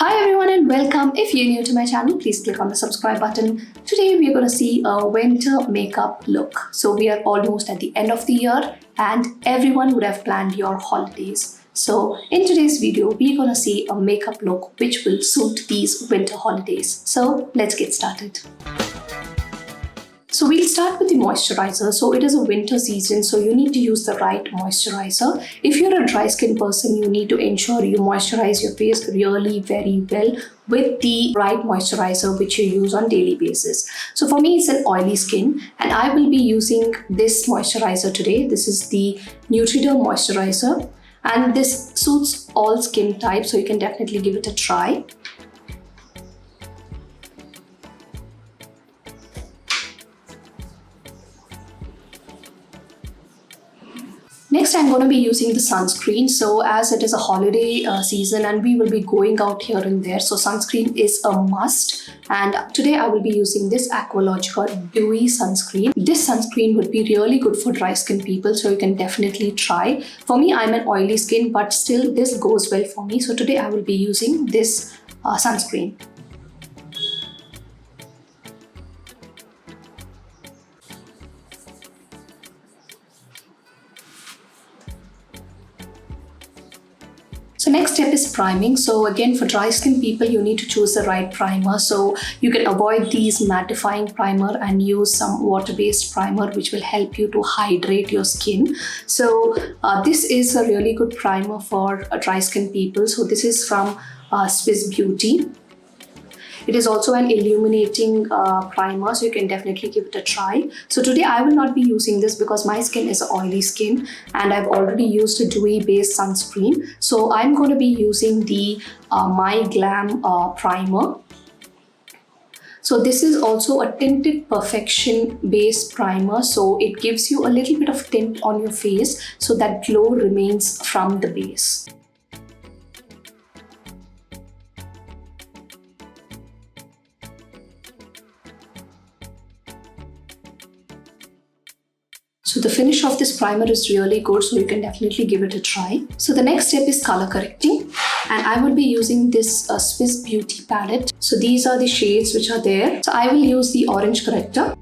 Hi everyone and welcome. If you're new to my channel, please click on the subscribe button. Today we are going to see a winter makeup look. So we are almost at the end of the year and everyone would have planned your holidays. So in today's video, we're going to see a makeup look which will suit these winter holidays. So let's get started. So we'll start with the moisturizer. So it is a winter season, so you need to use the right moisturizer. If you're a dry skin person, you need to ensure you moisturize your face really very well with the right moisturizer which you use on daily basis. So for me, it's an oily skin and I will be using this moisturizer today. This is the Neutriderm moisturizer and this suits all skin types, so you can definitely give it a try. Next, I'm going to be using the sunscreen. So as it is a holiday season and we will be going out here and there, so sunscreen is a must. And today I will be using this Aqualogica Dewy sunscreen. This sunscreen would be really good for dry skin people, so you can definitely try. For me, I'm an oily skin, but still this goes well for me. So today I will be using this sunscreen. So next step is priming. So again, for dry skin people, you need to choose the right primer. So you can avoid these mattifying primer and use some water-based primer which will help you to hydrate your skin. So this is a really good primer for dry skin people. So this is from Swiss Beauty. It is also an illuminating primer, so you can definitely give it a try. So today I will not be using this because my skin is oily skin and I've already used a dewy based sunscreen. So I'm going to be using the MyGlamm primer. So this is also a tinted perfection based primer, so it gives you a little bit of tint on your face so that glow remains from the base. So the finish of this primer is really good, so you can definitely give it a try. So the next step is color correcting, and I will be using this Swiss Beauty palette. So these are the shades which are there. So I will use the orange corrector.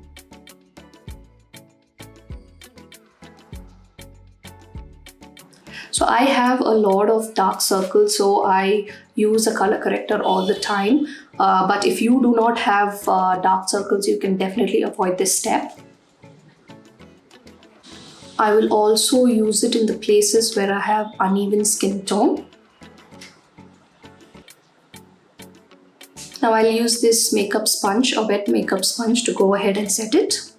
So I have a lot of dark circles, so I use a color corrector all the time. But if you do not have dark circles, you can definitely avoid this step. I will also use it in the places where I have uneven skin tone. Now I'll use this makeup sponge, a wet makeup sponge, to go ahead and set it.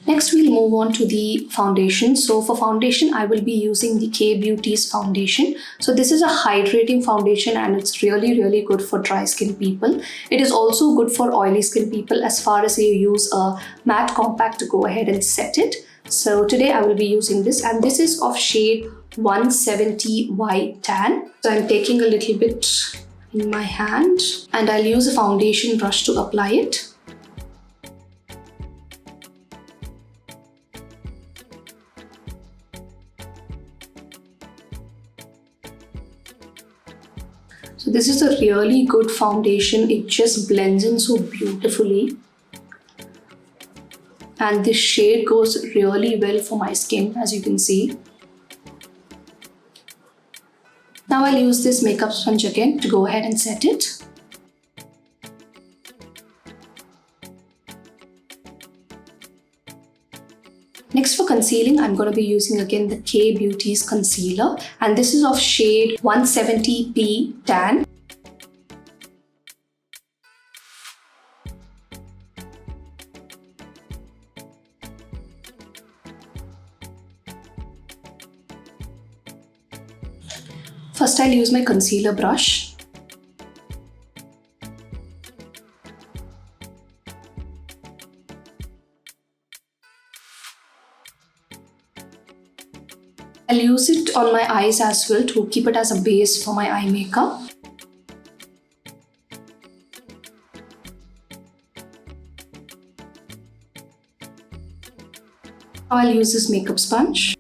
Next, we'll move on to the foundation. So for foundation, I will be using the K Beauty's foundation. So this is a hydrating foundation and it's really good for dry skin people. It is also good for oily skin people as far as you use a matte compact to go ahead and set it. So today I will be using this, and this is of shade 170 White Tan. So I'm taking a little bit in my hand and I'll use a foundation brush to apply it. So this is a really good foundation. It just blends in so beautifully. And this shade goes really well for my skin, as you can see. Now I'll use this makeup sponge again to go ahead and set it. Next, for concealing, I'm going to be using again the K Beauty's concealer, and this is of shade 170p Tan. First, I'll use my concealer brush. I'll use it on my eyes as well to keep it as a base for my eye makeup. Now I'll use this makeup sponge.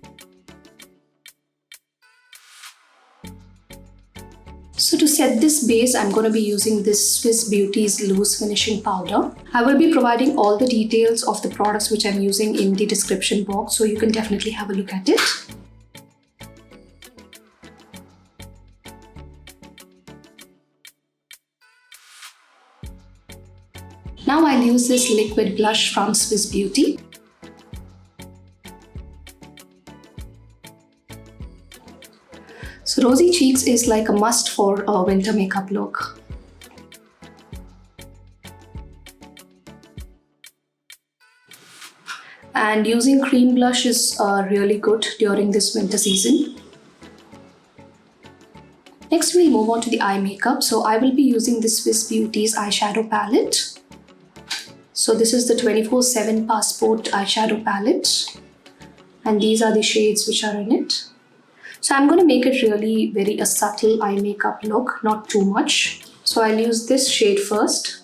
So to set this base, I'm going to be using this Swiss Beauty's Loose Finishing Powder. I will be providing all the details of the products which I'm using in the description box, so you can definitely have a look at it. Now I'll use this liquid blush from Swiss Beauty. So rosy cheeks is like a must for a winter makeup look. And using cream blush is really good during this winter season. Next we'll move on to the eye makeup. So I will be using the Swiss Beauty's eyeshadow palette. So this is the 24/7 Passport eyeshadow palette. And these are the shades which are in it. So I'm going to make it really very a subtle eye makeup look, not too much. So I'll use this shade first.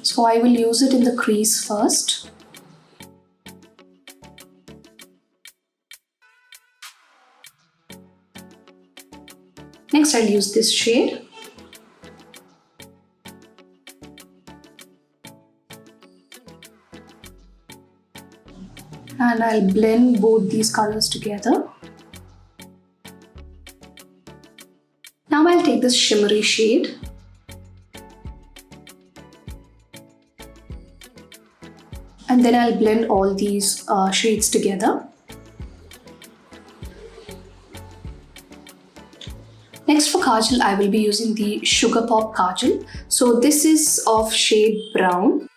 So I will use it in the crease first. Next I'll use this shade. And I'll blend both these colors together. Now I'll take this shimmery shade. And then I'll blend all these shades together. Next for kajal, I will be using the Sugar Pop Kajal. So this is of shade brown.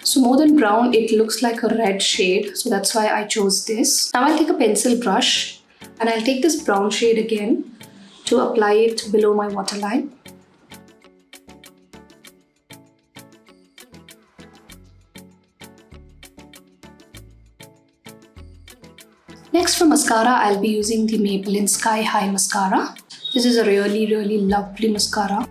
So more than brown, it looks like a red shade. So that's why I chose this. Now I'll take a pencil brush and I'll take this brown shade again to apply it below my waterline. Next for mascara, I'll be using the Maybelline Sky High Mascara. This is a really lovely mascara.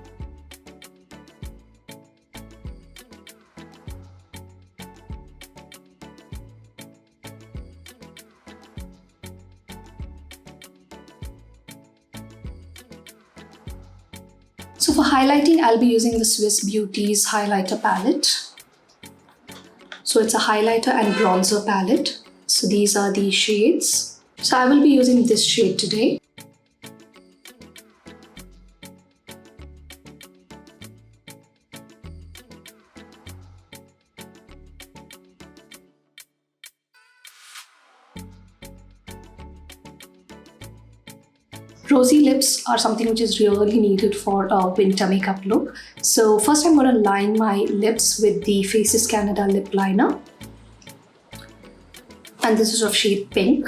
So for highlighting, I'll be using the Swiss Beauty's highlighter palette. So it's a highlighter and bronzer palette. So these are the shades. So I will be using this shade today. Rosy lips are something which is really needed for a winter makeup look. So first I'm going to line my lips with the Faces Canada lip liner. And this is of shade pink.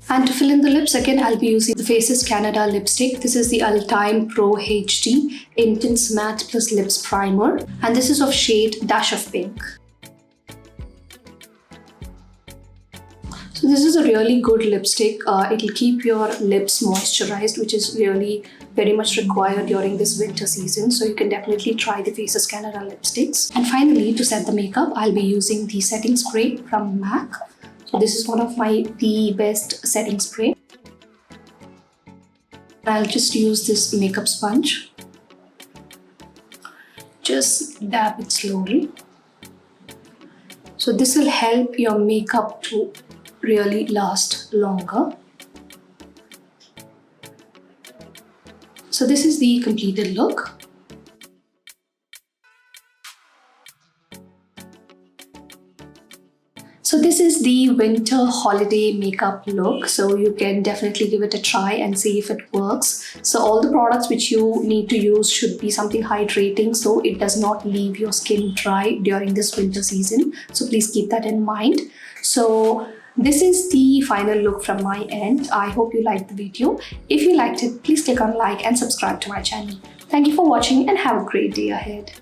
And to fill in the lips, again I'll be using the Faces Canada lipstick. This is the Ultime Pro HD Intense Matte Plus Lips Primer. And this is of shade Dash of Pink. So this is a really good lipstick. It'll keep your lips moisturized, which is really very much required during this winter season. So you can definitely try the Faces Canada lipsticks. And finally, to set the makeup, I'll be using the setting spray from MAC. So this is one of the best setting spray. I'll just use this makeup sponge. Just dab it slowly. So this will help your makeup to really last longer. So this is the completed look. So this is the winter holiday makeup look. So you can definitely give it a try and see if it works. So all the products which you need to use should be something hydrating so it does not leave your skin dry during this winter season. So please keep that in mind. So this is the final look from my end. I hope you liked the video. If you liked it, please click on like and subscribe to my channel. Thank you for watching and have a great day ahead.